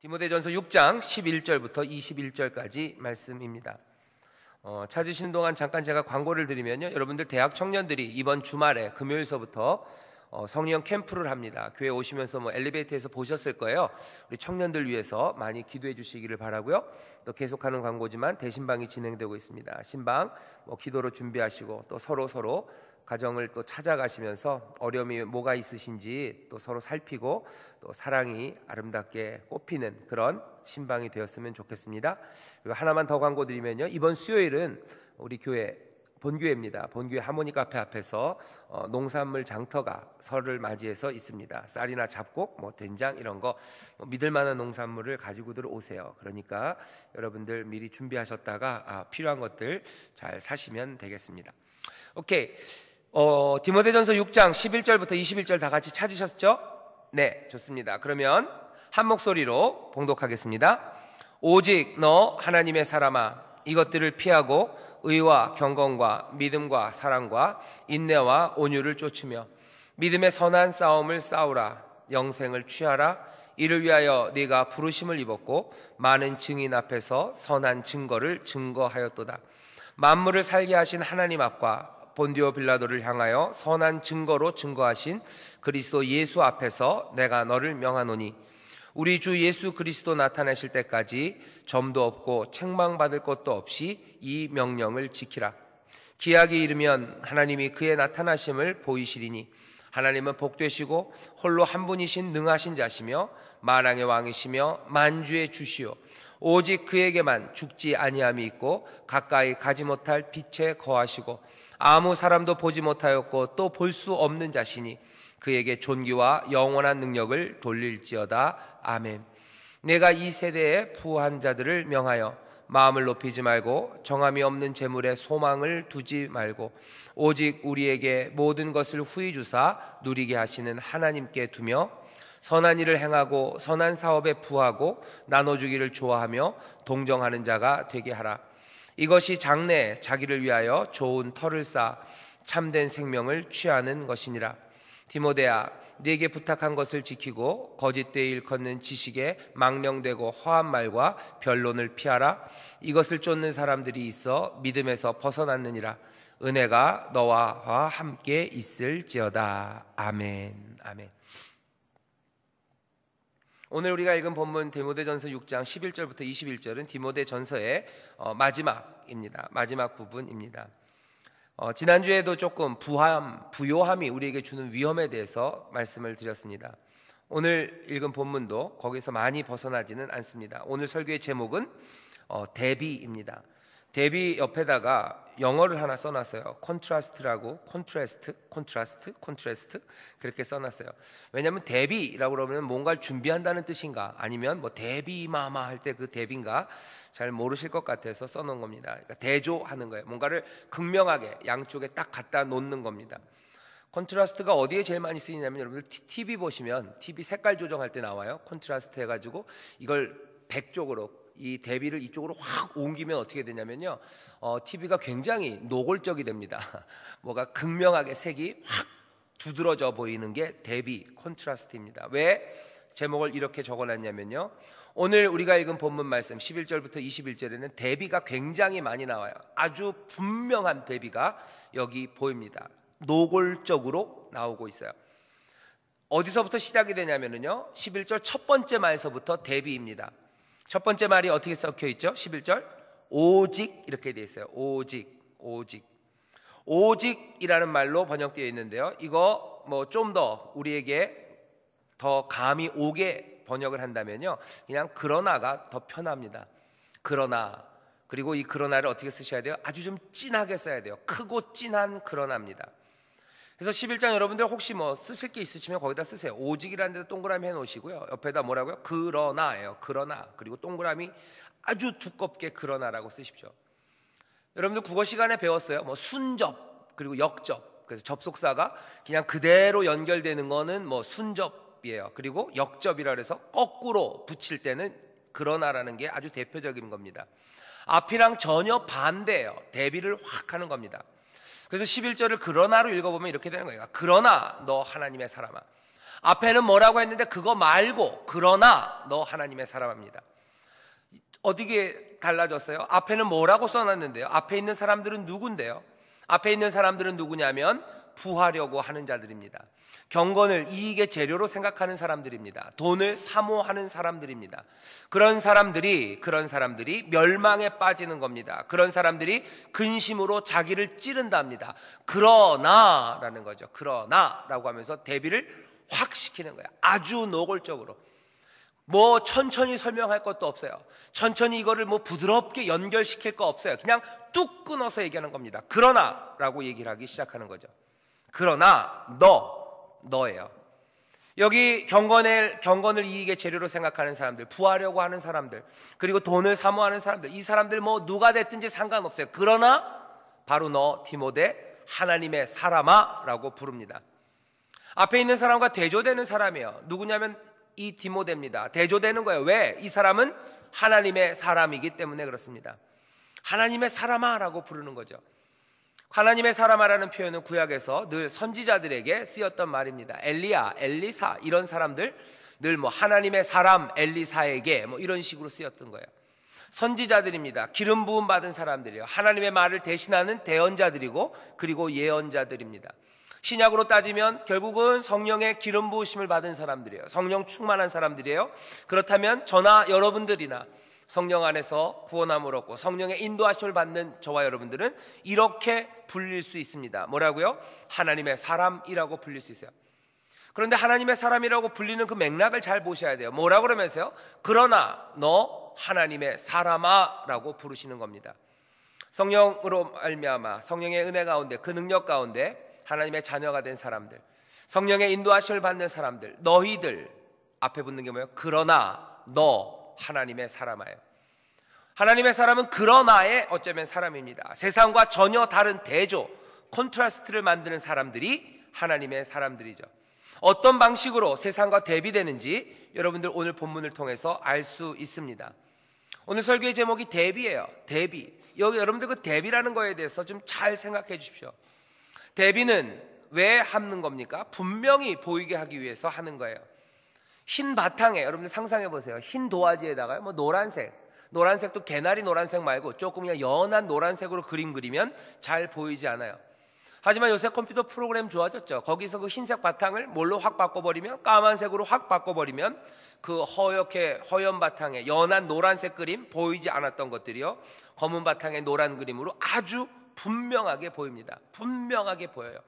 디모데전서 6장 11절부터 21절까지 말씀입니다. 찾으시는 동안 잠깐 제가 광고를 드리면요, 여러분들 대학 청년들이 이번 주말에 금요일서부터 성령 캠프를 합니다. 교회 오시면서 엘리베이터에서 보셨을 거예요. 우리 청년들 위해서 많이 기도해 주시기를 바라고요. 또 계속하는 광고지만 대신방이 진행되고 있습니다. 신방 기도로 준비하시고 또 서로 가정을 또 찾아가시면서 어려움이 뭐가 있으신지 또 서로 살피고 또 사랑이 아름답게 꽃피는 그런 신방이 되었으면 좋겠습니다. 그리고 하나만 더 광고 드리면요, 이번 수요일은 우리 교회 본교회입니다. 본교회 하모니 카페 앞에서 농산물 장터가 설을 맞이해서 있습니다. 쌀이나 잡곡, 된장 이런 거 믿을 만한 농산물을 가지고들 오세요. 그러니까 여러분들 미리 준비하셨다가 필요한 것들 잘 사시면 되겠습니다. 오케이. 디모데전서 6장 11절부터 21절 다 같이 찾으셨죠? 네, 좋습니다. 그러면 한 목소리로 봉독하겠습니다. 오직 너 하나님의 사람아, 이것들을 피하고 의와 경건과 믿음과 사랑과 인내와 온유를 쫓으며 믿음의 선한 싸움을 싸우라. 영생을 취하라. 이를 위하여 네가 부르심을 입었고 많은 증인 앞에서 선한 증거를 증거하였도다. 만물을 살게 하신 하나님 앞과 본디오 빌라도를 향하여 선한 증거로 증거하신 그리스도 예수 앞에서 내가 너를 명하노니 우리 주 예수 그리스도 나타나실 때까지 점도 없고 책망받을 것도 없이 이 명령을 지키라. 기약이 이르면 하나님이 그의 나타나심을 보이시리니 하나님은 복되시고 홀로 한 분이신 능하신 자시며 만왕의 왕이시며 만주의 주시오. 오직 그에게만 죽지 아니함이 있고 가까이 가지 못할 빛에 거하시고 아무 사람도 보지 못하였고 또 볼 수 없는 자시니 그에게 존귀와 영원한 능력을 돌릴지어다. 아멘. 내가 이 세대의 부한 자들을 명하여 마음을 높이지 말고 정함이 없는 재물에 소망을 두지 말고 오직 우리에게 모든 것을 후히 주사 누리게 하시는 하나님께 두며 선한 일을 행하고 선한 사업에 부하고 나눠주기를 좋아하며 동정하는 자가 되게 하라. 이것이 장래에 자기를 위하여 좋은 터를 쌓아 참된 생명을 취하는 것이니라. 디모데야, 네게 부탁한 것을 지키고 거짓되이 일컫는 지식에 망령되고 허한 말과 변론을 피하라. 이것을 쫓는 사람들이 있어 믿음에서 벗어났느니라. 은혜가 너와 함께 있을지어다. 아멘. 아멘. 오늘 우리가 읽은 본문 디모데전서 6장 11절부터 21절은 디모데전서의 마지막입니다. 마지막 부분입니다. 지난주에도 조금 부요함이 우리에게 주는 위험에 대해서 말씀을 드렸습니다. 오늘 읽은 본문도 거기서 많이 벗어나지는 않습니다. 오늘 설교의 제목은 대비입니다. 대비 옆에다가 영어를 하나 써놨어요. 컨트라스트라고, 컨트라스트 그렇게 써놨어요. 왜냐하면 대비라고 그러면 뭔가를 준비한다는 뜻인가, 아니면 대비마마 할 때 그 대비인가 잘 모르실 것 같아서 써놓은 겁니다. 그러니까 대조하는 거예요. 뭔가를 극명하게 양쪽에 딱 갖다 놓는 겁니다. 컨트라스트가 어디에 제일 많이 쓰이냐면, 여러분들 TV 보시면 TV 색깔 조정할 때 나와요. 컨트라스트 해가지고 이걸 100쪽으로 이 대비를 이쪽으로 확 옮기면 어떻게 되냐면요, TV가 굉장히 노골적이 됩니다. 뭐가 극명하게 색이 확 두드러져 보이는 게 대비, 컨트라스트입니다. 왜 제목을 이렇게 적어놨냐면요, 오늘 우리가 읽은 본문 말씀 11절부터 21절에는 대비가 굉장히 많이 나와요. 아주 분명한 대비가 여기 보입니다. 노골적으로 나오고 있어요. 어디서부터 시작이 되냐면요, 11절 첫 번째 말서부터 대비입니다. 첫 번째 말이 어떻게 섞여 있죠? 11절 오직 이렇게 되어 있어요. 오직이라는 말로 번역되어 있는데요, 이거 좀 더 우리에게 더 감이 오게 번역을 한다면요, 그냥 그러나가 더 편합니다. 그러나. 그리고 이 그러나를 어떻게 쓰셔야 돼요? 아주 좀 진하게 써야 돼요. 크고 진한 그러나입니다. 그래서 11장 여러분들 혹시 쓰실 게 있으시면 거기다 쓰세요. 오직이라는 데도 동그라미 해놓으시고요, 옆에다 뭐라고요? 그러나예요. 그러나. 그리고 동그라미 아주 두껍게 그러나라고 쓰십시오. 여러분들 국어 시간에 배웠어요. 순접 그리고 역접. 그래서 접속사가 그냥 그대로 연결되는 거는 순접이에요. 그리고 역접이라 해서 거꾸로 붙일 때는 그러나라는 게 아주 대표적인 겁니다. 앞이랑 전혀 반대예요. 대비를 확 하는 겁니다. 그래서 11절을 그러나로 읽어보면 이렇게 되는 거예요. 그러나 너 하나님의 사람아, 앞에는 뭐라고 했는데 그거 말고 그러나 너 하나님의 사람입니다. 어디게 달라졌어요? 앞에는 뭐라고 써놨는데요? 앞에 있는 사람들은 누군데요? 앞에 있는 사람들은 누구냐면 부하려고 하는 자들입니다. 경건을 이익의 재료로 생각하는 사람들입니다. 돈을 사모하는 사람들입니다. 그런 사람들이 멸망에 빠지는 겁니다. 그런 사람들이 근심으로 자기를 찌른답니다. 그러나라는 거죠. 그러나라고 하면서 대비를 확 시키는 거야. 아주 노골적으로. 뭐 천천히 설명할 것도 없어요. 천천히 이거를 뭐 부드럽게 연결시킬 거 없어요. 그냥 뚝 끊어서 얘기하는 겁니다. 그러나라고 얘기를 하기 시작하는 거죠. 그러나 너예요. 여기 경건을 이익의 재료로 생각하는 사람들, 부하려고 하는 사람들, 그리고 돈을 사모하는 사람들, 이 사람들 뭐 누가 됐든지 상관없어요. 그러나 바로 너 디모데 하나님의 사람아 라고 부릅니다. 앞에 있는 사람과 대조되는 사람이에요. 누구냐면 이 디모데입니다. 대조되는 거예요. 왜? 이 사람은 하나님의 사람이기 때문에 그렇습니다. 하나님의 사람아 라고 부르는 거죠. 하나님의 사람아라는 표현은 구약에서 늘 선지자들에게 쓰였던 말입니다. 엘리야, 엘리사 이런 사람들 늘 뭐 하나님의 사람 엘리사에게 뭐 이런 식으로 쓰였던 거예요. 선지자들입니다. 기름 부음 받은 사람들이에요. 하나님의 말을 대신하는 대언자들이고 그리고 예언자들입니다. 신약으로 따지면 결국은 성령의 기름 부으심을 받은 사람들이에요. 성령 충만한 사람들이에요. 그렇다면 저나 여러분들이나 성령 안에서 구원함을 얻고 성령의 인도하심을 받는 저와 여러분들은 이렇게 불릴 수 있습니다. 뭐라고요? 하나님의 사람이라고 불릴 수 있어요. 그런데 하나님의 사람이라고 불리는 그 맥락을 잘 보셔야 돼요. 뭐라고 그러면서요? 그러나 너 하나님의 사람아 라고 부르시는 겁니다. 성령으로 말미암아 성령의 은혜 가운데 그 능력 가운데 하나님의 자녀가 된 사람들, 성령의 인도하심을 받는 사람들, 너희들 앞에 붙는 게 뭐예요? 그러나 너 하나님의 사람아예요. 하나님의 사람은 그러나의 어쩌면 사람입니다. 세상과 전혀 다른 대조, 콘트라스트를 만드는 사람들이 하나님의 사람들이죠. 어떤 방식으로 세상과 대비되는지 여러분들 오늘 본문을 통해서 알 수 있습니다. 오늘 설교의 제목이 대비예요. 대비. 여기 여러분들 그 대비라는 거에 대해서 좀 잘 생각해 주십시오. 대비는 왜 하는 겁니까? 분명히 보이게 하기 위해서 하는 거예요. 흰 바탕에 여러분들 상상해 보세요. 흰 도화지에다가요 뭐 노란색도 개나리 노란색 말고 조금 그냥 연한 노란색으로 그림 그리면 잘 보이지 않아요. 하지만 요새 컴퓨터 프로그램 좋아졌죠. 거기서 그 흰색 바탕을 뭘로 확 바꿔버리면, 까만색으로 확 바꿔버리면 그 허연 바탕에 연한 노란색 그림, 보이지 않았던 것들이요 검은 바탕에 노란 그림으로 아주 분명하게 보입니다. 분명하게 보여요.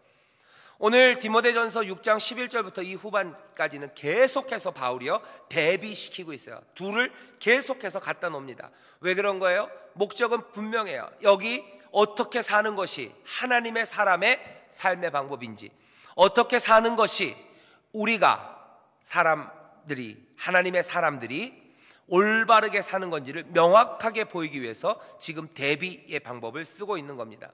오늘 디모데전서 6장 11절부터 이 후반까지는 계속해서 바울이요 대비시키고 있어요. 둘을 계속해서 갖다 놓습니다. 왜 그런 거예요? 목적은 분명해요. 여기 어떻게 사는 것이 하나님의 사람의 삶의 방법인지, 어떻게 사는 것이 우리가 하나님의 사람들이 올바르게 사는 건지를 명확하게 보이기 위해서 지금 대비의 방법을 쓰고 있는 겁니다.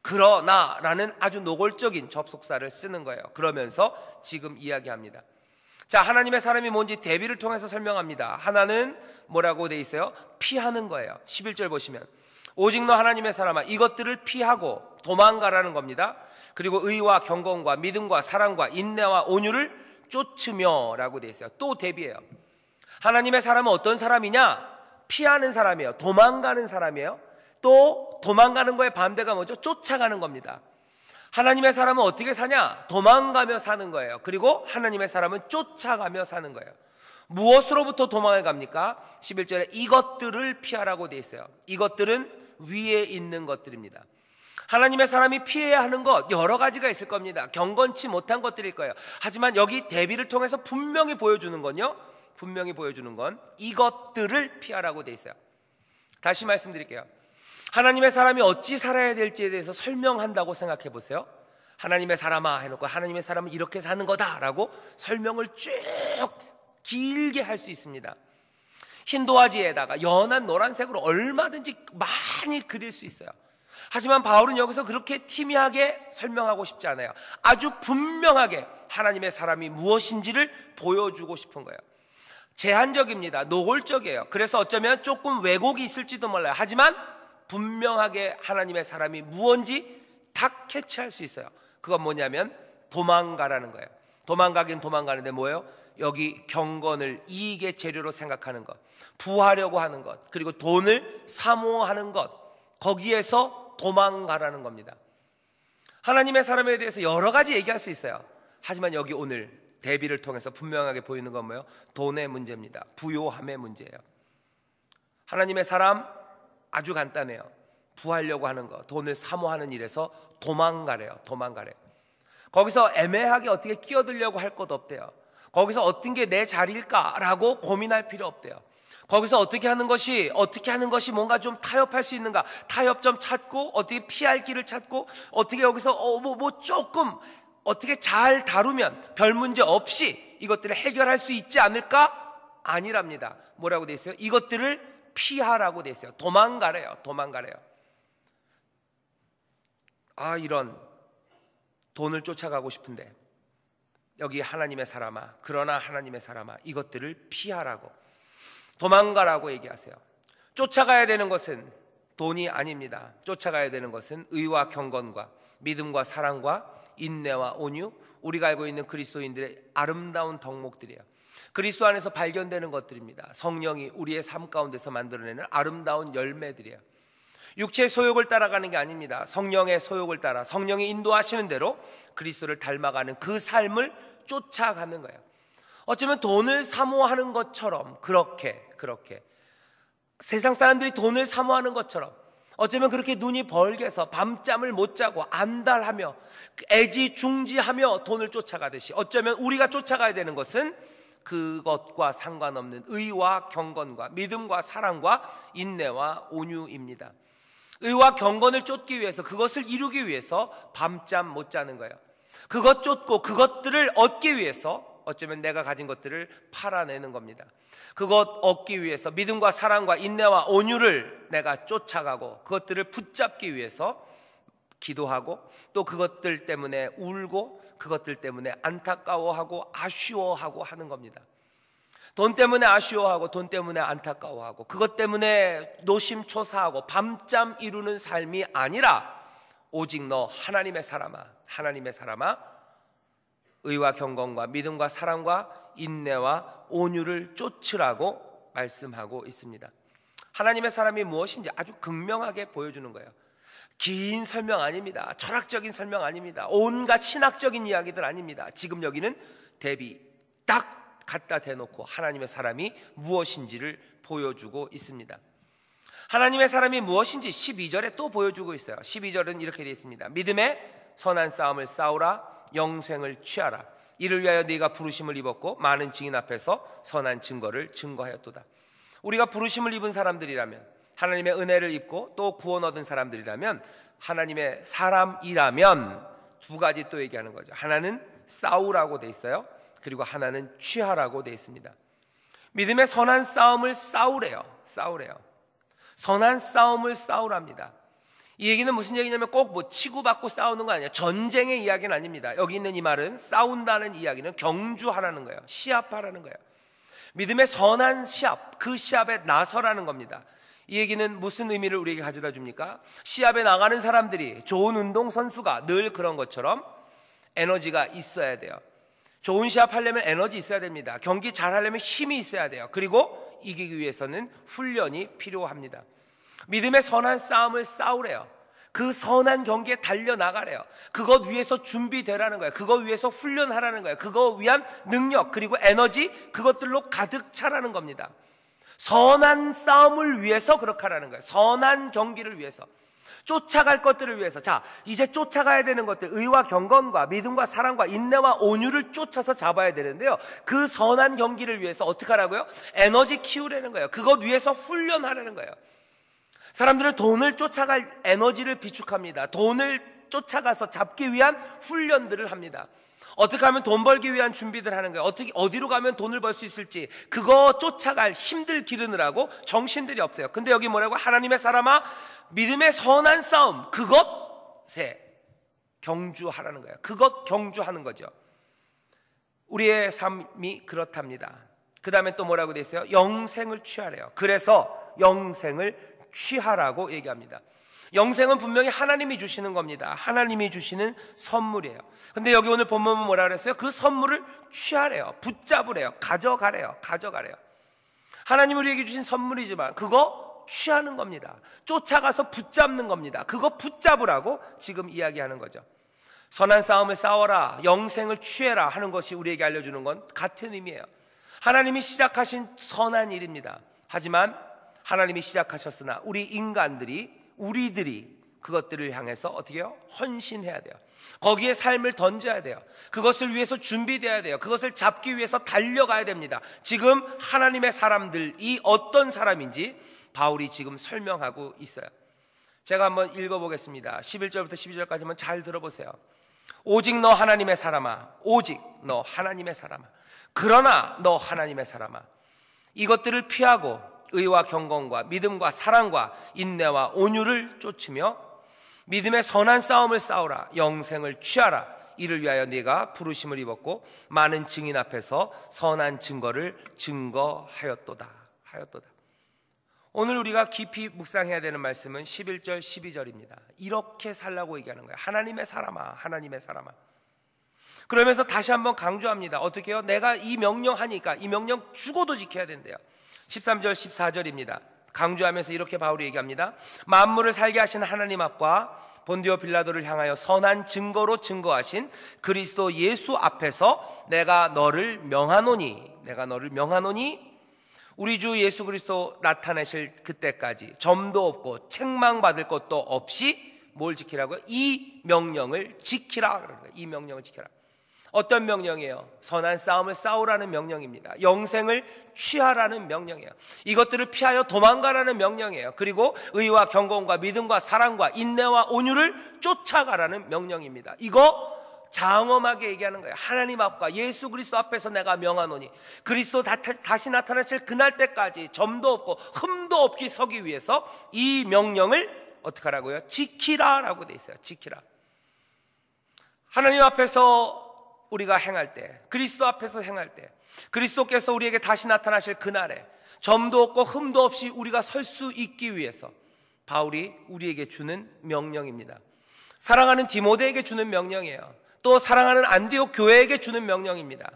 그러나라는 아주 노골적인 접속사를 쓰는 거예요. 그러면서 지금 이야기합니다. 자, 하나님의 사람이 뭔지 대비를 통해서 설명합니다. 하나는 뭐라고 돼 있어요? 피하는 거예요. 11절 보시면 오직 너 하나님의 사람아 이것들을 피하고 도망가라는 겁니다. 그리고 의와 경건과 믿음과 사랑과 인내와 온유를 쫓으며 라고 돼 있어요. 또 대비해요. 하나님의 사람은 어떤 사람이냐? 피하는 사람이에요. 도망가는 사람이에요. 또 도망가는 거의 반대가 뭐죠? 쫓아가는 겁니다. 하나님의 사람은 어떻게 사냐? 도망가며 사는 거예요. 그리고 하나님의 사람은 쫓아가며 사는 거예요. 무엇으로부터 도망을 갑니까? 11절에 이것들을 피하라고 돼 있어요. 이것들은 위에 있는 것들입니다. 하나님의 사람이 피해야 하는 것 여러 가지가 있을 겁니다. 경건치 못한 것들일 거예요. 하지만 여기 대비를 통해서 분명히 보여주는 건요, 이것들을 피하라고 돼 있어요. 다시 말씀드릴게요. 하나님의 사람이 어찌 살아야 될지에 대해서 설명한다고 생각해 보세요. 하나님의 사람아 해놓고 하나님의 사람은 이렇게 사는 거다라고 설명을 쭉 길게 할 수 있습니다. 흰 도화지에다가 연한 노란색으로 얼마든지 많이 그릴 수 있어요. 하지만 바울은 여기서 그렇게 티미하게 설명하고 싶지 않아요. 아주 분명하게 하나님의 사람이 무엇인지를 보여주고 싶은 거예요. 제한적입니다. 노골적이에요. 그래서 어쩌면 조금 왜곡이 있을지도 몰라요. 하지만 분명하게 하나님의 사람이 무엇인지 다 캐치할 수 있어요. 그건 뭐냐면 도망가라는 거예요. 도망가긴 도망가는데 뭐예요? 여기 경건을 이익의 재료로 생각하는 것, 부하려고 하는 것, 그리고 돈을 사모하는 것, 거기에서 도망가라는 겁니다. 하나님의 사람에 대해서 여러 가지 얘기할 수 있어요. 하지만 여기 오늘 대비를 통해서 분명하게 보이는 건 뭐예요? 돈의 문제입니다. 부요함의 문제예요. 하나님의 사람 아주 간단해요. 부하려고 하는 것, 돈을 사모하는 일에서 도망가래요. 도망가래요. 거기서 애매하게 어떻게 끼어들려고 할 것 없대요. 거기서 어떤 게 내 자리일까라고 고민할 필요 없대요. 거기서 어떻게 하는 것이 뭔가 좀 타협할 수 있는가, 타협점 찾고 어떻게 피할 길을 찾고 어떻게 여기서 조금 어떻게 잘 다루면 별 문제 없이 이것들을 해결할 수 있지 않을까? 아니랍니다. 뭐라고 돼 있어요? 이것들을 피하라고 돼 있어요. 도망가래요. 도망가래요. 이런 돈을 쫓아가고 싶은데 여기 하나님의 사람아, 그러나 하나님의 사람아, 이것들을 피하라고, 도망가라고 얘기하세요. 쫓아가야 되는 것은 돈이 아닙니다. 쫓아가야 되는 것은 의와 경건과 믿음과 사랑과 인내와 온유, 우리가 알고 있는 그리스도인들의 아름다운 덕목들이에요. 그리스도 안에서 발견되는 것들입니다. 성령이 우리의 삶 가운데서 만들어내는 아름다운 열매들이에요. 육체의 소욕을 따라가는 게 아닙니다. 성령의 소욕을 따라 성령이 인도하시는 대로 그리스도를 닮아가는 그 삶을 쫓아가는 거예요. 어쩌면 돈을 사모하는 것처럼 그렇게 세상 사람들이 돈을 사모하는 것처럼 어쩌면 그렇게 눈이 벌게서 밤잠을 못 자고 안달하며 애지중지하며 돈을 쫓아가듯이 어쩌면 우리가 쫓아가야 되는 것은 그것과 상관없는 의와 경건과 믿음과 사랑과 인내와 온유입니다. 의와 경건을 쫓기 위해서, 그것을 이루기 위해서 밤잠 못 자는 거예요. 그것 쫓고 그것들을 얻기 위해서 어쩌면 내가 가진 것들을 팔아내는 겁니다. 그것 얻기 위해서 믿음과 사랑과 인내와 온유를 내가 쫓아가고 그것들을 붙잡기 위해서 기도하고 또 그것들 때문에 울고 그것들 때문에 안타까워하고 아쉬워하고 하는 겁니다. 돈 때문에 아쉬워하고 돈 때문에 안타까워하고 그것 때문에 노심초사하고 밤잠 이루는 삶이 아니라 오직 너 하나님의 사람아 의와 경건과 믿음과 사랑과 인내와 온유를 쫓으라고 말씀하고 있습니다. 하나님의 사람이 무엇인지 아주 극명하게 보여주는 거예요. 긴 설명 아닙니다. 철학적인 설명 아닙니다. 온갖 신학적인 이야기들 아닙니다. 지금 여기는 대비 딱 갖다 대놓고 하나님의 사람이 무엇인지를 보여주고 있습니다. 하나님의 사람이 무엇인지 12절에 또 보여주고 있어요. 12절은 이렇게 되어 있습니다. 믿음의 선한 싸움을 싸우라, 영생을 취하라. 이를 위하여 네가 부르심을 입었고 많은 증인 앞에서 선한 증거를 증거하였도다. 우리가 부르심을 입은 사람들이라면, 하나님의 은혜를 입고 또 구원 얻은 사람들이라면, 하나님의 사람이라면 두 가지 또 얘기하는 거죠. 하나는 싸우라고 돼 있어요. 그리고 하나는 취하라고 돼 있습니다. 믿음의 선한 싸움을 싸우래요. 선한 싸움을 싸우랍니다. 이 얘기는 무슨 얘기냐면 꼭 치고받고 싸우는 거 아니에요. 전쟁의 이야기는 아닙니다. 여기 있는 이 말은 싸운다는 이야기는 경주하라는 거예요. 시합하라는 거예요. 믿음의 선한 시합, 그 시합에 나서라는 겁니다. 이 얘기는 무슨 의미를 우리에게 가져다 줍니까? 시합에 나가는 사람들이, 좋은 운동선수가 늘 그런 것처럼 에너지가 있어야 돼요. 좋은 시합 하려면 에너지 있어야 됩니다. 경기 잘 하려면 힘이 있어야 돼요. 그리고 이기기 위해서는 훈련이 필요합니다. 믿음의 선한 싸움을 싸우래요. 그 선한 경기에 달려나가래요. 그것 위해서 준비되라는 거예요. 그것 위해서 훈련하라는 거예요. 그것 위한 능력 그리고 에너지, 그것들로 가득 차라는 겁니다. 선한 싸움을 위해서 그렇게 하라는 거예요. 선한 경기를 위해서, 쫓아갈 것들을 위해서. 자, 이제 쫓아가야 되는 것들, 의와 경건과 믿음과 사랑과 인내와 온유를 쫓아서 잡아야 되는데요, 그 선한 경기를 위해서 어떻게 하라고요? 에너지 키우라는 거예요. 그것 위해서 훈련하라는 거예요. 사람들은 돈을 쫓아갈 에너지를 비축합니다. 돈을 쫓아가서 잡기 위한 훈련들을 합니다. 어떻게 하면 돈 벌기 위한 준비들 하는 거예요. 어디로 가면 돈을 벌 수 있을지, 그거 쫓아갈 힘들 기르느라고 정신들이 없어요. 근데 여기 뭐라고? 하나님의 사람아, 믿음의 선한 싸움, 그것에 경주하라는 거예요. 그것 경주하는 거죠. 우리의 삶이 그렇답니다. 그 다음에 또 뭐라고 돼 있어요? 영생을 취하래요. 그래서 영생을 취하라고 얘기합니다. 영생은 분명히 하나님이 주시는 겁니다. 하나님이 주시는 선물이에요. 근데 여기 오늘 본문은 뭐라 그랬어요? 그 선물을 취하래요. 붙잡으래요. 가져가래요. 하나님이 우리에게 주신 선물이지만 그거 취하는 겁니다. 쫓아가서 붙잡는 겁니다. 그거 붙잡으라고 지금 이야기하는 거죠. 선한 싸움을 싸워라, 영생을 취해라 하는 것이 우리에게 알려주는 건 같은 의미예요. 하나님이 시작하신 선한 일입니다. 하지만 하나님이 시작하셨으나 우리들이 그것들을 향해서 어떻게 해요? 헌신해야 돼요. 거기에 삶을 던져야 돼요. 그것을 위해서 준비돼야 돼요. 그것을 잡기 위해서 달려가야 됩니다. 지금 하나님의 사람들이 어떤 사람인지 바울이 지금 설명하고 있어요. 제가 한번 읽어보겠습니다. 11절부터 12절까지만 잘 들어보세요. 오직 너 하나님의 사람아, 오직 너 하나님의 사람아, 그러나 너 하나님의 사람아, 이것들을 피하고 의와 경건과 믿음과 사랑과 인내와 온유를 쫓으며 믿음의 선한 싸움을 싸우라. 영생을 취하라. 이를 위하여 네가 부르심을 입었고 많은 증인 앞에서 선한 증거를 증거하였도다. 오늘 우리가 깊이 묵상해야 되는 말씀은 11절 12절입니다 이렇게 살라고 얘기하는 거예요. 하나님의 사람아, 하나님의 사람아. 그러면서 다시 한번 강조합니다. 어떻게 해요? 내가 이 명령 하니까 이 명령 죽어도 지켜야 된대요. 13절 14절입니다 강조하면서 이렇게 바울이 얘기합니다. 만물을 살게 하신 하나님 앞과 본디오 빌라도를 향하여 선한 증거로 증거하신 그리스도 예수 앞에서 내가 너를 명하노니 우리 주 예수 그리스도 나타내실 그때까지 점도 없고 책망받을 것도 없이 뭘 지키라고요? 이 명령을 지키라 그러는 거예요. 이 명령을 지켜라. 어떤 명령이에요? 선한 싸움을 싸우라는 명령입니다. 영생을 취하라는 명령이에요. 이것들을 피하여 도망가라는 명령이에요. 그리고 의와 경건과 믿음과 사랑과 인내와 온유를 쫓아가라는 명령입니다. 이거 장엄하게 얘기하는 거예요. 하나님 앞과 예수 그리스도 앞에서 내가 명하노니 그리스도 다시 나타나실 그날 때까지 점도 없고 흠도 없게 서기 위해서 이 명령을 어떻게 하라고요? 지키라라고 돼 있어요. 지키라. 하나님 앞에서 우리가 행할 때, 그리스도 앞에서 행할 때, 그리스도께서 우리에게 다시 나타나실 그날에 점도 없고 흠도 없이 우리가 설 수 있기 위해서 바울이 우리에게 주는 명령입니다. 사랑하는 디모데에게 주는 명령이에요. 또 사랑하는 안디옥 교회에게 주는 명령입니다.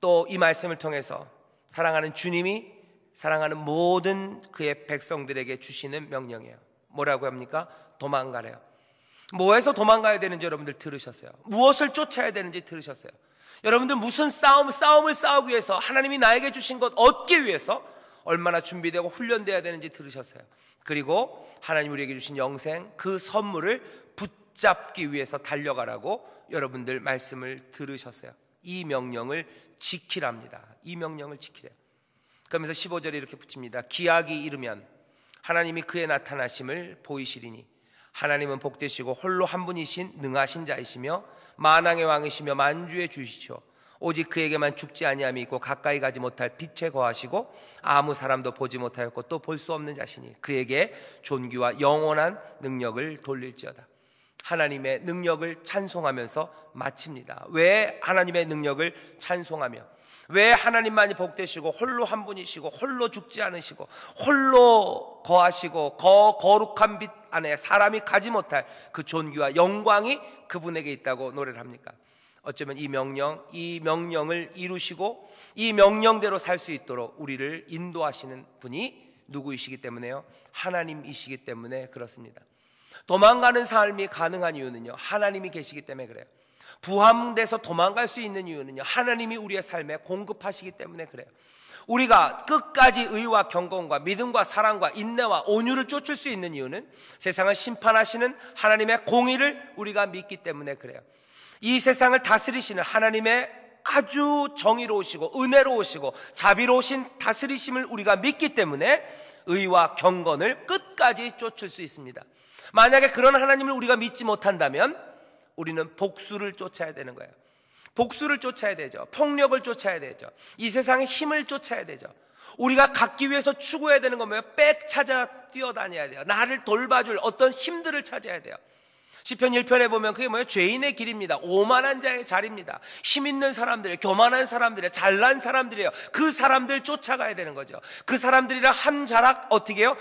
또 이 말씀을 통해서 사랑하는 주님이 사랑하는 모든 그의 백성들에게 주시는 명령이에요. 뭐라고 합니까? 도망가래요. 뭐에서 도망가야 되는지 여러분들 들으셨어요? 무엇을 쫓아야 되는지 들으셨어요? 여러분들 무슨 싸움을 싸우기 위해서 하나님이 나에게 주신 것 얻기 위해서 얼마나 준비되고 훈련돼야 되는지 들으셨어요? 그리고 하나님 우리에게 주신 영생 그 선물을 붙잡기 위해서 달려가라고 여러분들 말씀을 들으셨어요. 이 명령을 지키랍니다. 이 명령을 지키래요. 그러면서 15절에 이렇게 붙입니다. 기약이 이르면 하나님이 그의 나타나심을 보이시리니 하나님은 복되시고 홀로 한 분이신 능하신 자이시며 만왕의 왕이시며 만주의 주시오. 오직 그에게만 죽지 아니함이 있고 가까이 가지 못할 빛에 거하시고 아무 사람도 보지 못하였고 또 볼 수 없는 자시니 그에게 존귀와 영원한 능력을 돌릴지어다. 하나님의 능력을 찬송하면서 마칩니다. 왜 하나님의 능력을 찬송하며 왜 하나님만이 복되시고 홀로 한 분이시고 홀로 죽지 않으시고 홀로 거하시고 거룩한 빛 안에 사람이 가지 못할 그 존귀와 영광이 그분에게 있다고 노래를 합니까? 어쩌면 이 명령을 이루시고 이 명령대로 살 수 있도록 우리를 인도하시는 분이 누구이시기 때문에요? 하나님이시기 때문에 그렇습니다. 도망가는 삶이 가능한 이유는요, 하나님이 계시기 때문에 그래요. 부함돼서 도망갈 수 있는 이유는요, 하나님이 우리의 삶에 공급하시기 때문에 그래요. 우리가 끝까지 의와 경건과 믿음과 사랑과 인내와 온유를 쫓을 수 있는 이유는 세상을 심판하시는 하나님의 공의를 우리가 믿기 때문에 그래요. 이 세상을 다스리시는 하나님의 아주 정의로우시고 은혜로우시고 자비로우신 다스리심을 우리가 믿기 때문에 의와 경건을 끝까지 쫓을 수 있습니다. 만약에 그런 하나님을 우리가 믿지 못한다면 우리는 복수를 쫓아야 되는 거예요. 복수를 쫓아야 되죠. 폭력을 쫓아야 되죠. 이 세상의 힘을 쫓아야 되죠. 우리가 갖기 위해서 추구해야 되는 건 뭐예요? 빽 찾아 뛰어다녀야 돼요. 나를 돌봐줄 어떤 힘들을 찾아야 돼요. 시편 1편에 보면 그게 뭐예요? 죄인의 길입니다. 오만한 자의 자리입니다. 힘 있는 사람들이에요. 교만한 사람들이에요. 잘난 사람들이에요. 그 사람들 쫓아가야 되는 거죠. 그 사람들이랑 한 자락 어떻게 해요?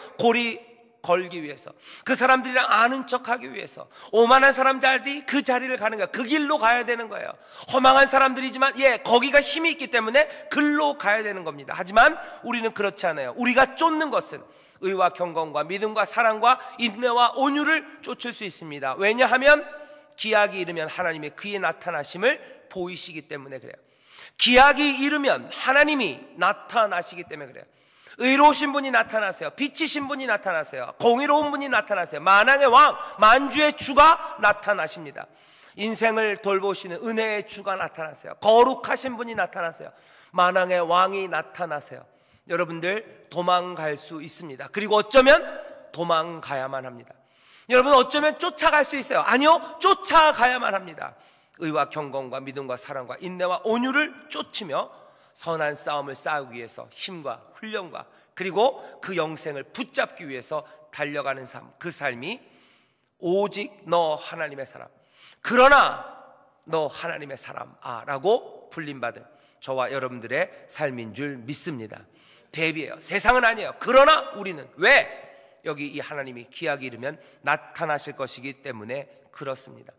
걸기 위해서, 그 사람들이랑 아는 척하기 위해서 오만한 사람들이 그 자리를 가는 거예요. 그 길로 가야 되는 거예요. 허망한 사람들이지만 거기가 힘이 있기 때문에 글로 가야 되는 겁니다. 하지만 우리는 그렇지 않아요. 우리가 쫓는 것은 의와 경건과 믿음과 사랑과 인내와 온유를 쫓을 수 있습니다. 왜냐하면 기약이 이르면 하나님의 그의 나타나심을 보이시기 때문에 그래요. 기약이 이르면 하나님이 나타나시기 때문에 그래요. 의로우신 분이 나타나세요. 빛이신 분이 나타나세요. 공의로운 분이 나타나세요. 만왕의 왕, 만주의 주가 나타나십니다. 인생을 돌보시는 은혜의 주가 나타나세요. 거룩하신 분이 나타나세요. 만왕의 왕이 나타나세요. 여러분들 도망갈 수 있습니다. 그리고 어쩌면 도망가야만 합니다. 여러분 어쩌면 쫓아갈 수 있어요. 아니요, 쫓아가야만 합니다. 의와 경건과 믿음과 사랑과 인내와 온유를 쫓으며 선한 싸움을 싸우기 위해서 힘과 훈련과 그리고 그 영생을 붙잡기 위해서 달려가는 삶, 그 삶이 오직 너 하나님의 사람, 그러나 너 하나님의 사람 라고 불림받은 저와 여러분들의 삶인 줄 믿습니다. 대비해요. 세상은 아니에요. 그러나 우리는 왜? 여기 이 하나님이 기약이 이르면 나타나실 것이기 때문에 그렇습니다.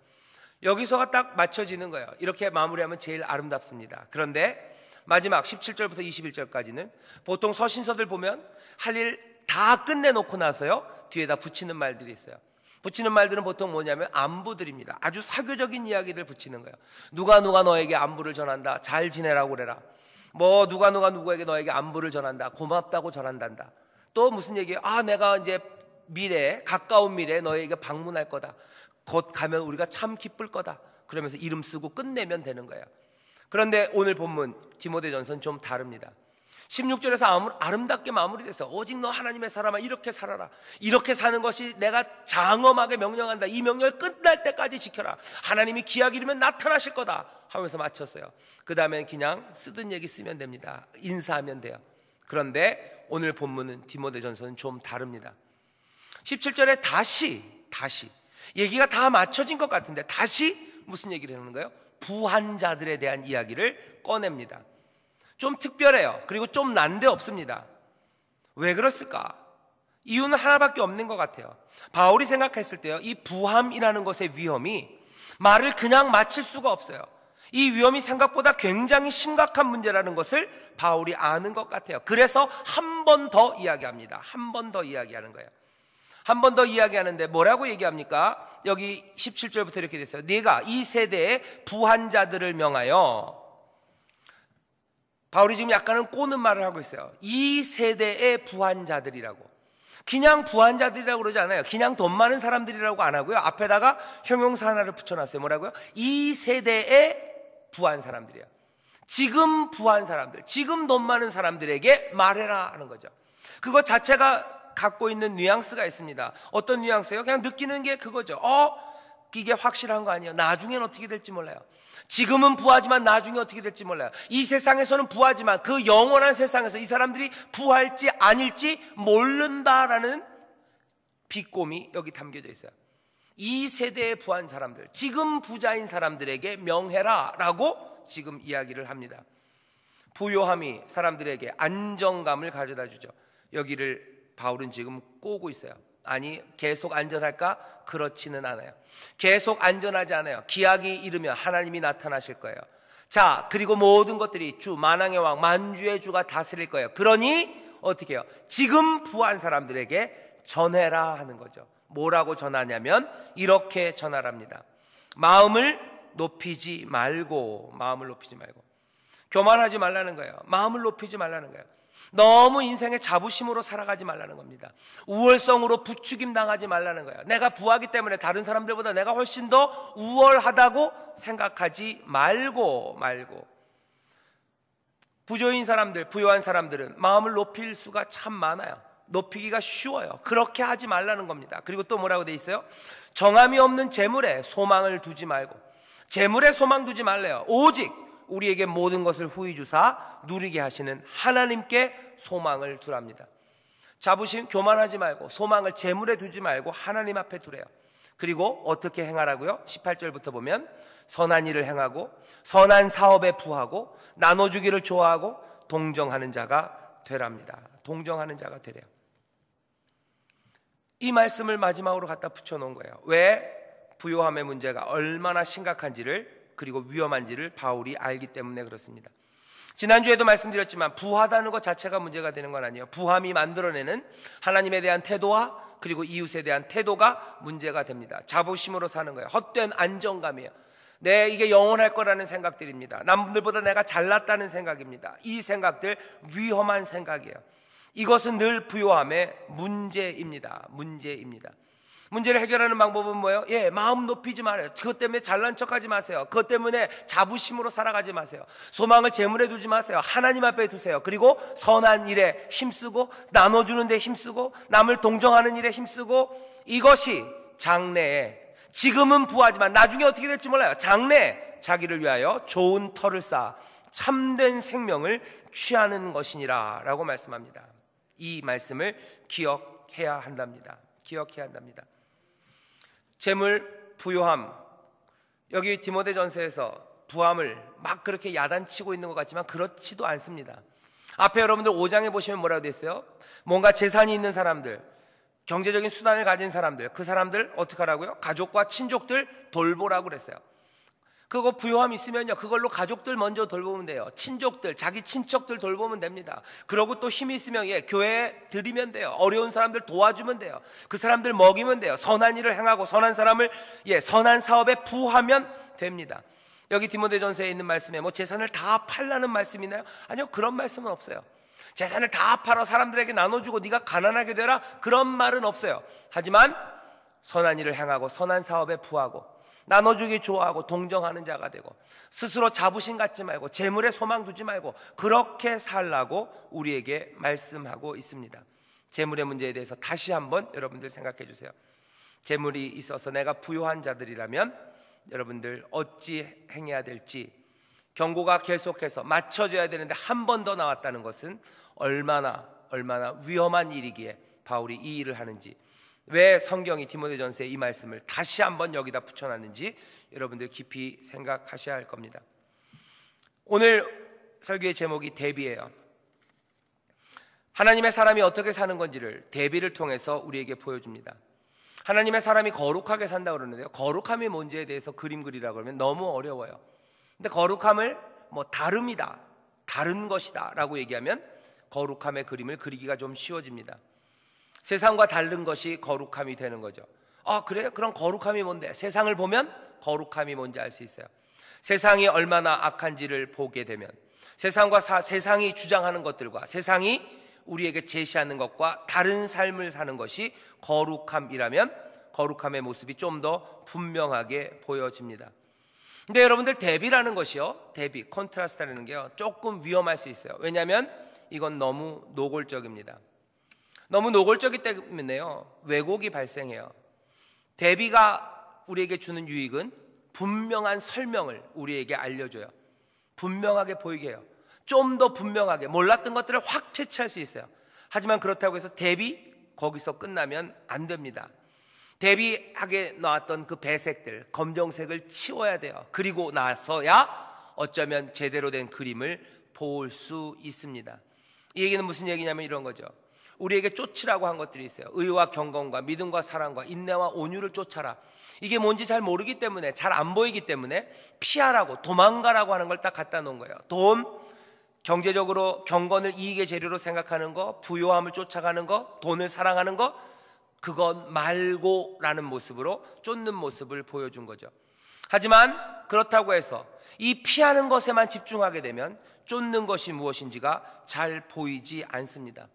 여기서가 딱 맞춰지는 거예요. 이렇게 마무리하면 제일 아름답습니다. 그런데 마지막 17절부터 21절까지는 보통 서신서들 보면 할 일 다 끝내놓고 나서요 뒤에다 붙이는 말들이 있어요. 붙이는 말들은 보통 뭐냐면 안부들입니다. 아주 사교적인 이야기들 붙이는 거예요. 누가 너에게 안부를 전한다. 잘 지내라고 그래라. 뭐 누가 누구에게 너에게 안부를 전한다. 고맙다고 전한단다. 또 무슨 얘기예요? 내가 이제 가까운 미래에 너에게 방문할 거다. 곧 가면 우리가 참 기쁠 거다. 그러면서 이름 쓰고 끝내면 되는 거예요. 그런데 오늘 본문 디모데전서는 좀 다릅니다. 16절에서 아름답게 마무리돼서 오직 너 하나님의 사람아 이렇게 살아라. 이렇게 사는 것이 내가 장엄하게 명령한다. 이 명령을 끝날 때까지 지켜라. 하나님이 기약이 이르면 나타나실 거다 하면서 마쳤어요. 그 다음엔 그냥 쓰던 얘기 쓰면 됩니다. 인사하면 돼요. 그런데 오늘 본문은 디모데전서는 좀 다릅니다. 17절에 다시 얘기가 다 맞춰진 것 같은데 다시 무슨 얘기를 하는 거예요? 부한 자들에 대한 이야기를 꺼냅니다. 좀 특별해요. 그리고 좀 난데없습니다. 왜 그랬을까? 이유는 하나밖에 없는 것 같아요. 바울이 생각했을 때요, 이 부함이라는 것의 위험이 말을 그냥 마칠 수가 없어요. 이 위험이 생각보다 굉장히 심각한 문제라는 것을 바울이 아는 것 같아요. 그래서 한 번 더 이야기합니다. 한 번 더 이야기하는 거예요. 한 번 더 이야기하는데 뭐라고 얘기합니까? 여기 17절부터 이렇게 됐어요. 네가 이 세대의 부한 자들을 명하여, 바울이 지금 약간은 꼬는 말을 하고 있어요. 이 세대의 부한 자들이라고. 그냥 부한 자들이라고 그러지 않아요. 그냥 돈 많은 사람들이라고 안 하고요. 앞에다가 형용사 하나를 붙여놨어요. 뭐라고요? 이 세대의 부한 사람들이에요. 지금 부한 사람들, 지금 돈 많은 사람들에게 말해라 하는 거죠. 그거 자체가 갖고 있는 뉘앙스가 있습니다. 어떤 뉘앙스예요? 그냥 느끼는 게 그거죠. 이게 확실한 거 아니에요. 나중엔 어떻게 될지 몰라요. 지금은 부하지만 나중에 어떻게 될지 몰라요. 이 세상에서는 부하지만 그 영원한 세상에서 이 사람들이 부할지 아닐지 모른다라는 비꼼이 여기 담겨져 있어요. 이 세대의 부한 사람들, 지금 부자인 사람들에게 명해라 라고 지금 이야기를 합니다. 부요함이 사람들에게 안정감을 가져다 주죠. 여기를 바울은 지금 꼬고 있어요. 아니, 계속 안전할까? 그렇지는 않아요. 계속 안전하지 않아요. 기약이 이르면 하나님이 나타나실 거예요. 자, 그리고 모든 것들이 주 만왕의 왕 만주의 주가 다스릴 거예요. 그러니 어떻게 해요? 지금 부한 사람들에게 전해라 하는 거죠. 뭐라고 전하냐면 이렇게 전하랍니다. 마음을 높이지 말고, 교만하지 말라는 거예요. 마음을 높이지 말라는 거예요. 너무 인생의 자부심으로 살아가지 말라는 겁니다. 우월성으로 부추김 당하지 말라는 거예요. 내가 부하기 때문에 다른 사람들보다 내가 훨씬 더 우월하다고 생각하지 말고. 부조인 사람들, 부요한 사람들은 마음을 높일 수가 참 많아요. 높이기가 쉬워요. 그렇게 하지 말라는 겁니다. 그리고 또 뭐라고 돼 있어요? 정함이 없는 재물에 소망을 두지 말고. 재물에 소망 두지 말래요. 오직 우리에게 모든 것을 후히 주사 누리게 하시는 하나님께 소망을 두랍니다. 자부심, 교만하지 말고 소망을 재물에 두지 말고 하나님 앞에 두래요. 그리고 어떻게 행하라고요? 18절부터 보면 선한 일을 행하고 선한 사업에 부하고 나눠주기를 좋아하고 동정하는 자가 되랍니다. 동정하는 자가 되래요. 이 말씀을 마지막으로 갖다 붙여놓은 거예요. 왜? 부요함의 문제가 얼마나 심각한지를, 그리고 위험한지를 바울이 알기 때문에 그렇습니다. 지난주에도 말씀드렸지만 부하다는 것 자체가 문제가 되는 건 아니에요. 부함이 만들어내는 하나님에 대한 태도와 그리고 이웃에 대한 태도가 문제가 됩니다. 자부심으로 사는 거예요. 헛된 안정감이에요. 이게 영원할 거라는 생각들입니다. 남들보다 내가 잘났다는 생각입니다. 이 생각들 위험한 생각이에요. 이것은 늘 부요함의 문제입니다. 문제를 해결하는 방법은 뭐예요? 마음 높이지 말아요. 그것 때문에 잘난 척하지 마세요. 그것 때문에 자부심으로 살아가지 마세요. 소망을 재물에 두지 마세요. 하나님 앞에 두세요. 그리고 선한 일에 힘쓰고, 나눠주는 데 힘쓰고, 남을 동정하는 일에 힘쓰고, 이것이 장래에, 지금은 부하지만 나중에 어떻게 될지 몰라요. 장래에 자기를 위하여 좋은 터를 쌓아 참된 생명을 취하는 것이니라 라고 말씀합니다. 이 말씀을 기억해야 한답니다. 재물, 부요함, 여기 디모데전서에서 부함을 막 그렇게 야단치고 있는 것 같지만 그렇지도 않습니다. 앞에 여러분들 5장에 보시면 뭐라고 되어 있어요? 뭔가 재산이 있는 사람들, 경제적인 수단을 가진 사람들, 그 사람들 어떻게 하라고요? 가족과 친족들 돌보라고 그랬어요. 그거 부요함 있으면요, 그걸로 가족들 먼저 돌보면 돼요. 친족들, 자기 친척들 돌보면 됩니다. 그러고 또 힘이 있으면 교회에 드리면 돼요. 어려운 사람들 도와주면 돼요. 그 사람들 먹이면 돼요. 선한 일을 행하고 선한 사람을 선한 사업에 부하면 됩니다. 여기 디모데전서에 있는 말씀에 뭐 재산을 다 팔라는 말씀이 있나요? 아니요, 그런 말씀은 없어요. 재산을 다 팔아 사람들에게 나눠주고 네가 가난하게 되라, 그런 말은 없어요. 하지만 선한 일을 행하고 선한 사업에 부하고 나눠주기 좋아하고 동정하는 자가 되고, 스스로 자부심 갖지 말고 재물에 소망 두지 말고 그렇게 살라고 우리에게 말씀하고 있습니다. 재물의 문제에 대해서 다시 한번 여러분들 생각해 주세요. 재물이 있어서 내가 부요한 자들이라면 여러분들 어찌 행해야 될지, 경고가 계속해서 맞춰져야 되는데 한 번 더 나왔다는 것은 얼마나 위험한 일이기에 바울이 이 일을 하는지, 왜 성경이 디모데전서에 이 말씀을 다시 한번 여기다 붙여놨는지 여러분들 깊이 생각하셔야 할 겁니다. 오늘 설교의 제목이 대비예요. 하나님의 사람이 어떻게 사는 건지를 대비를 통해서 우리에게 보여줍니다. 하나님의 사람이 거룩하게 산다고 그러는데요, 거룩함이 뭔지에 대해서 그림 그리라고 그러면 너무 어려워요. 근데 거룩함을 다름이다, 다른 것이다 라고 얘기하면 거룩함의 그림을 그리기가 좀 쉬워집니다. 세상과 다른 것이 거룩함이 되는 거죠. 그래요? 그럼 거룩함이 뭔데? 세상을 보면 거룩함이 뭔지 알 수 있어요. 세상이 얼마나 악한지를 보게 되면, 세상이 주장하는 것들과 세상이 우리에게 제시하는 것과 다른 삶을 사는 것이 거룩함이라면 거룩함의 모습이 좀 더 분명하게 보여집니다. 근데 여러분들 대비라는 것이요, 컨트라스트라는 게요, 조금 위험할 수 있어요. 왜냐하면 이건 너무 노골적입니다. 너무 노골적이기 때문에요, 왜곡이 발생해요. 대비가 우리에게 주는 유익은 분명한 설명을 우리에게 알려줘요. 분명하게 보이게 해요. 좀 더 분명하게 몰랐던 것들을 확 채취할 수 있어요. 하지만 그렇다고 해서 대비 거기서 끝나면 안 됩니다. 대비하게 나왔던 그 배색들, 검정색을 치워야 돼요. 그리고 나서야 어쩌면 제대로 된 그림을 볼 수 있습니다. 이 얘기는 무슨 얘기냐면 이런 거죠. 우리에게 쫓으라고 한 것들이 있어요. 의와 경건과 믿음과 사랑과 인내와 온유를 쫓아라. 이게 뭔지 잘 모르기 때문에, 잘 안 보이기 때문에 피하라고, 도망가라고 하는 걸 딱 갖다 놓은 거예요. 돈, 경제적으로 경건을 이익의 재료로 생각하는 거, 부요함을 쫓아가는 거, 돈을 사랑하는 거, 그건 말고 라는 모습으로 쫓는 모습을 보여준 거죠. 하지만 그렇다고 해서 이 피하는 것에만 집중하게 되면 쫓는 것이 무엇인지가 잘 보이지 않습니다.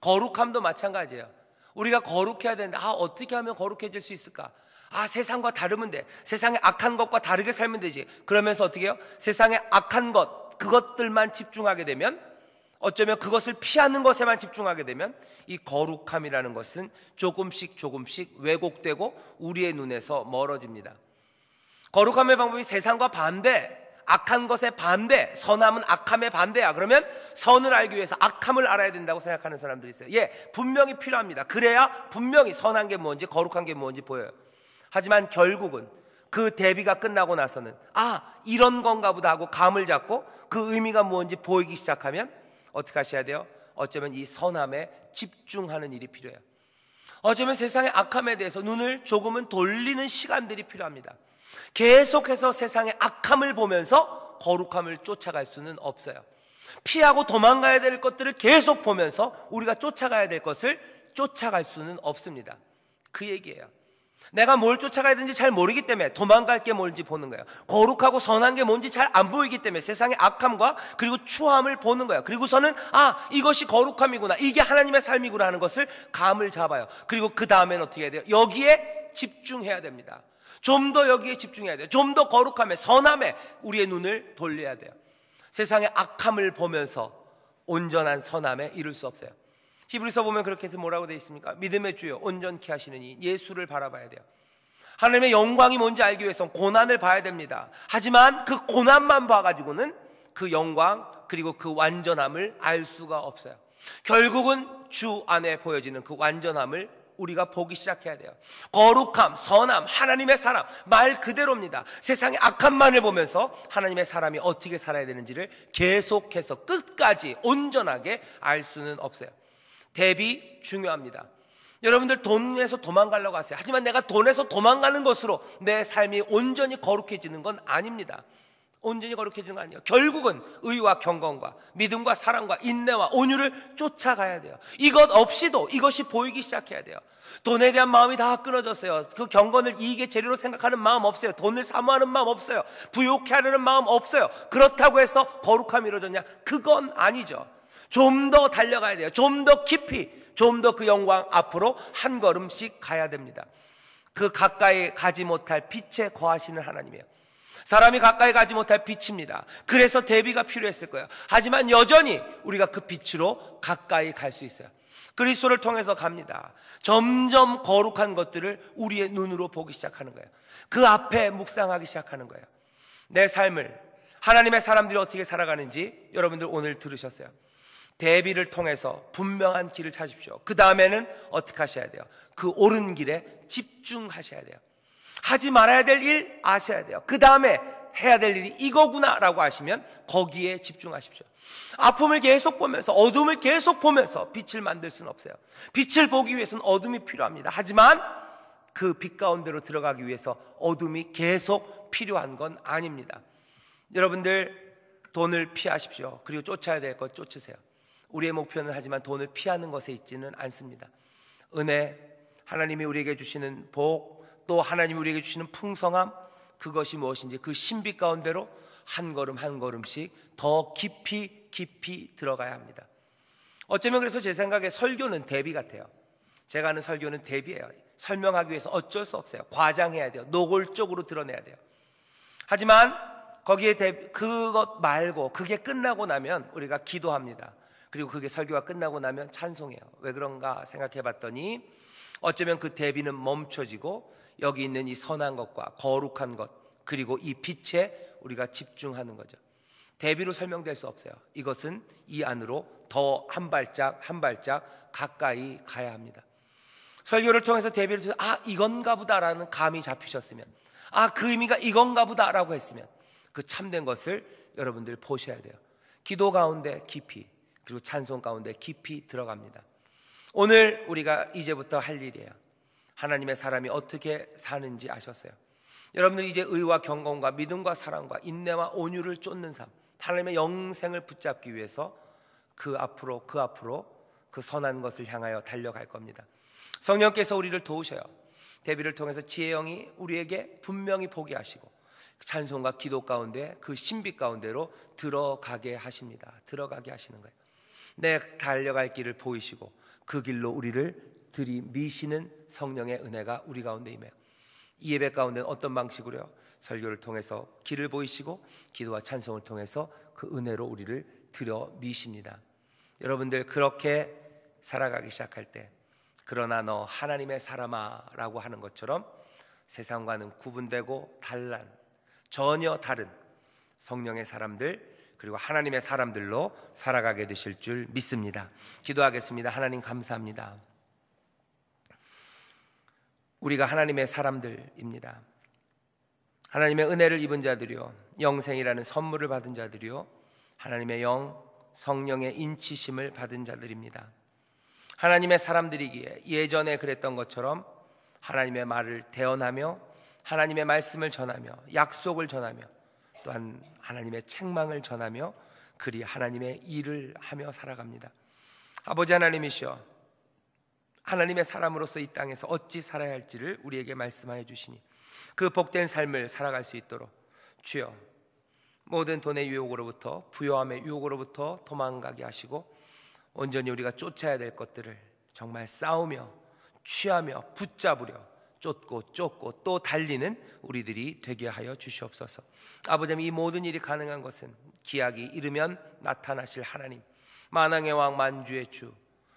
거룩함도 마찬가지예요. 우리가 거룩해야 되는데 어떻게 하면 거룩해질 수 있을까? 세상과 다르면 돼. 세상의 악한 것과 다르게 살면 되지. 그러면서 어떻게 해요? 세상의 악한 것, 그것들만 집중하게 되면, 어쩌면 그것을 피하는 것에만 집중하게 되면 이 거룩함이라는 것은 조금씩 왜곡되고 우리의 눈에서 멀어집니다. 거룩함의 방법이 세상과 반대, 악한 것의 반대, 선함은 악함의 반대야. 그러면 선을 알기 위해서 악함을 알아야 된다고 생각하는 사람들이 있어요. 분명히 필요합니다. 그래야 분명히 선한 게 뭔지 거룩한 게 뭔지 보여요. 하지만 결국은 그 대비가 끝나고 나서는 이런 건가 보다 하고 감을 잡고 그 의미가 뭔지 보이기 시작하면 어떻게 하셔야 돼요? 어쩌면 이 선함에 집중하는 일이 필요해요. 어쩌면 세상의 악함에 대해서 눈을 조금은 돌리는 시간들이 필요합니다. 계속해서 세상의 악함을 보면서 거룩함을 쫓아갈 수는 없어요. 피하고 도망가야 될 것들을 계속 보면서 우리가 쫓아가야 될 것을 쫓아갈 수는 없습니다. 그 얘기예요. 내가 뭘 쫓아가야 되는지 잘 모르기 때문에 도망갈 게 뭔지 보는 거예요. 거룩하고 선한 게 뭔지 잘 안 보이기 때문에 세상의 악함과 그리고 추함을 보는 거예요. 그리고서는 이것이 거룩함이구나, 이게 하나님의 삶이구나 하는 것을 감을 잡아요. 그리고 그 다음에는 어떻게 해야 돼요? 여기에 집중해야 됩니다. 좀 더 여기에 집중해야 돼요. 좀 더 거룩함에, 선함에 우리의 눈을 돌려야 돼요. 세상의 악함을 보면서 온전한 선함에 이룰 수 없어요. 히브리서 보면 그렇게 해서 뭐라고 되어 있습니까? 믿음의 주여 온전케 하시는 이 예수를 바라봐야 돼요. 하나님의 영광이 뭔지 알기 위해서는 고난을 봐야 됩니다. 하지만 그 고난만 봐가지고는 그 영광 그리고 그 완전함을 알 수가 없어요. 결국은 주 안에 보여지는 그 완전함을 우리가 보기 시작해야 돼요. 거룩함, 선함, 하나님의 사람, 말 그대로입니다. 세상의 악함만을 보면서 하나님의 사람이 어떻게 살아야 되는지를 계속해서 끝까지 온전하게 알 수는 없어요. 대비 중요합니다. 여러분들 돈에서 도망가려고 하세요. 하지만 내가 돈에서 도망가는 것으로 내 삶이 온전히 거룩해지는 건 아닙니다. 온전히 거룩해지는 건 아니에요. 결국은 의와 경건과 믿음과 사랑과 인내와 온유를 쫓아가야 돼요. 이것 없이도 이것이 보이기 시작해야 돼요. 돈에 대한 마음이 다 끊어졌어요. 그 경건을 이익의 재료로 생각하는 마음 없어요. 돈을 사모하는 마음 없어요. 부욕해 하려는 마음 없어요. 그렇다고 해서 거룩함이 이루어졌냐? 그건 아니죠. 좀 더 달려가야 돼요. 좀 더 깊이, 좀 더 그 영광 앞으로 한 걸음씩 가야 됩니다. 그 가까이 가지 못할 빛에 거하시는 하나님이에요. 사람이 가까이 가지 못할 빛입니다. 그래서 대비가 필요했을 거예요. 하지만 여전히 우리가 그 빛으로 가까이 갈 수 있어요. 그리스도를 통해서 갑니다. 점점 거룩한 것들을 우리의 눈으로 보기 시작하는 거예요. 그 앞에 묵상하기 시작하는 거예요. 내 삶을 하나님의 사람들이 어떻게 살아가는지 여러분들 오늘 들으셨어요. 대비를 통해서 분명한 길을 찾으십시오. 그 다음에는 어떻게 하셔야 돼요? 그 옳은 길에 집중하셔야 돼요. 하지 말아야 될 일 아셔야 돼요. 그 다음에 해야 될 일이 이거구나 라고 하시면 거기에 집중하십시오. 아픔을 계속 보면서, 어둠을 계속 보면서 빛을 만들 수는 없어요. 빛을 보기 위해서는 어둠이 필요합니다. 하지만 그 빛 가운데로 들어가기 위해서 어둠이 계속 필요한 건 아닙니다. 여러분들 돈을 피하십시오. 그리고 쫓아야 될 것 쫓으세요. 우리의 목표는 하지만 돈을 피하는 것에 있지는 않습니다. 은혜, 하나님이 우리에게 주시는 복, 또 하나님이 우리에게 주시는 풍성함, 그것이 무엇인지 그 신비 가운데로 한 걸음 한 걸음씩 더 깊이 깊이 들어가야 합니다. 어쩌면 그래서 제 생각에 설교는 대비 같아요. 제가 하는 설교는 대비예요. 설명하기 위해서 어쩔 수 없어요. 과장해야 돼요. 노골적으로 드러내야 돼요. 하지만 거기에 그것 말고 그게 끝나고 나면 우리가 기도합니다. 그리고 그게 설교가 끝나고 나면 찬송해요. 왜 그런가 생각해 봤더니 어쩌면 그 대비는 멈춰지고 여기 있는 이 선한 것과 거룩한 것 그리고 이 빛에 우리가 집중하는 거죠. 대비로 설명될 수 없어요. 이것은 이 안으로 더 한 발짝 한 발짝 가까이 가야 합니다. 설교를 통해서 대비를 통해서 이건가 보다라는 감이 잡히셨으면, 그 의미가 이건가 보다라고 했으면 그 참된 것을 여러분들 보셔야 돼요. 기도 가운데 깊이, 그리고 찬송 가운데 깊이 들어갑니다. 오늘 우리가 이제부터 할 일이에요. 하나님의 사람이 어떻게 사는지 아셨어요? 여러분들 이제 의와 경건과 믿음과 사랑과 인내와 온유를 쫓는 삶, 하나님의 영생을 붙잡기 위해서 그 앞으로 그 선한 것을 향하여 달려갈 겁니다. 성령께서 우리를 도우셔요. 대비를 통해서 지혜의 영이 우리에게 분명히 보게 하시고 찬송과 기도 가운데 그 신비 가운데로 들어가게 하십니다. 들어가게 하시는 거예요. 내 달려갈 길을 보이시고 그 길로 우리를 들이미시는 성령의 은혜가 우리 가운데 임해요. 이 예배 가운데는 어떤 방식으로요? 설교를 통해서 길을 보이시고 기도와 찬송을 통해서 그 은혜로 우리를 들여미십니다. 여러분들 그렇게 살아가기 시작할 때, 그러나 너 하나님의 사람아 라고 하는 것처럼 세상과는 구분되고 전혀 다른 성령의 사람들, 그리고 하나님의 사람들로 살아가게 되실 줄 믿습니다. 기도하겠습니다. 하나님 감사합니다. 우리가 하나님의 사람들입니다. 하나님의 은혜를 입은 자들이요, 영생이라는 선물을 받은 자들이요, 하나님의 영, 성령의 인치심을 받은 자들입니다. 하나님의 사람들이기에 예전에 그랬던 것처럼 하나님의 말을 대언하며 하나님의 말씀을 전하며 약속을 전하며 또한 하나님의 책망을 전하며 그리 하나님의 일을 하며 살아갑니다. 아버지 하나님이시여, 하나님의 사람으로서 이 땅에서 어찌 살아야 할지를 우리에게 말씀하여 주시니 그 복된 삶을 살아갈 수 있도록 주여 모든 돈의 유혹으로부터 부요함의 유혹으로부터 도망가게 하시고 온전히 우리가 쫓아야 될 것들을 정말 싸우며 취하며 붙잡으려 쫓고 또 달리는 우리들이 되게 하여 주시옵소서. 아버지, 이 모든 일이 가능한 것은 기약이 이르면 나타나실 하나님, 만왕의 왕 만주의 주,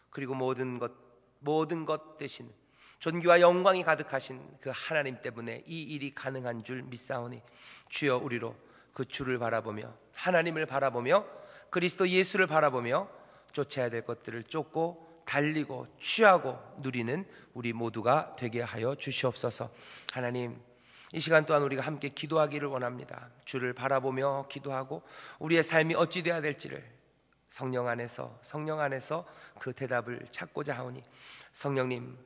그리고 모든 것 되시는 존귀와 영광이 가득하신 그 하나님 때문에 이 일이 가능한 줄 믿사오니 주여 우리로 그 주를 바라보며 하나님을 바라보며 그리스도 예수를 바라보며 쫓아야 될 것들을 쫓고 달리고 취하고 누리는 우리 모두가 되게 하여 주시옵소서. 하나님, 이 시간 또한 우리가 함께 기도하기를 원합니다. 주를 바라보며 기도하고 우리의 삶이 어찌 되어야 될지를 성령 안에서 그 대답을 찾고자 하오니 성령님,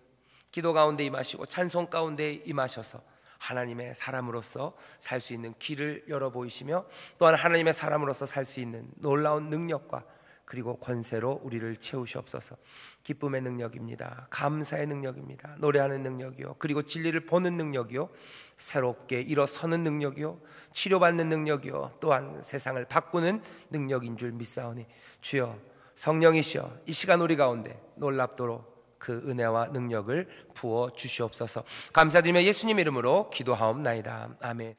기도 가운데 임하시고 찬송 가운데 임하셔서 하나님의 사람으로서 살 수 있는 길을 열어 보이시며 또한 하나님의 사람으로서 살 수 있는 놀라운 능력과 그리고 권세로 우리를 채우시옵소서. 기쁨의 능력입니다. 감사의 능력입니다. 노래하는 능력이요, 그리고 진리를 보는 능력이요, 새롭게 일어서는 능력이요, 치료받는 능력이요, 또한 세상을 바꾸는 능력인 줄 믿사오니 주여 성령이시여, 이 시간 우리 가운데 놀랍도록 그 은혜와 능력을 부어 주시옵소서. 감사드리며 예수님 이름으로 기도하옵나이다. 아멘.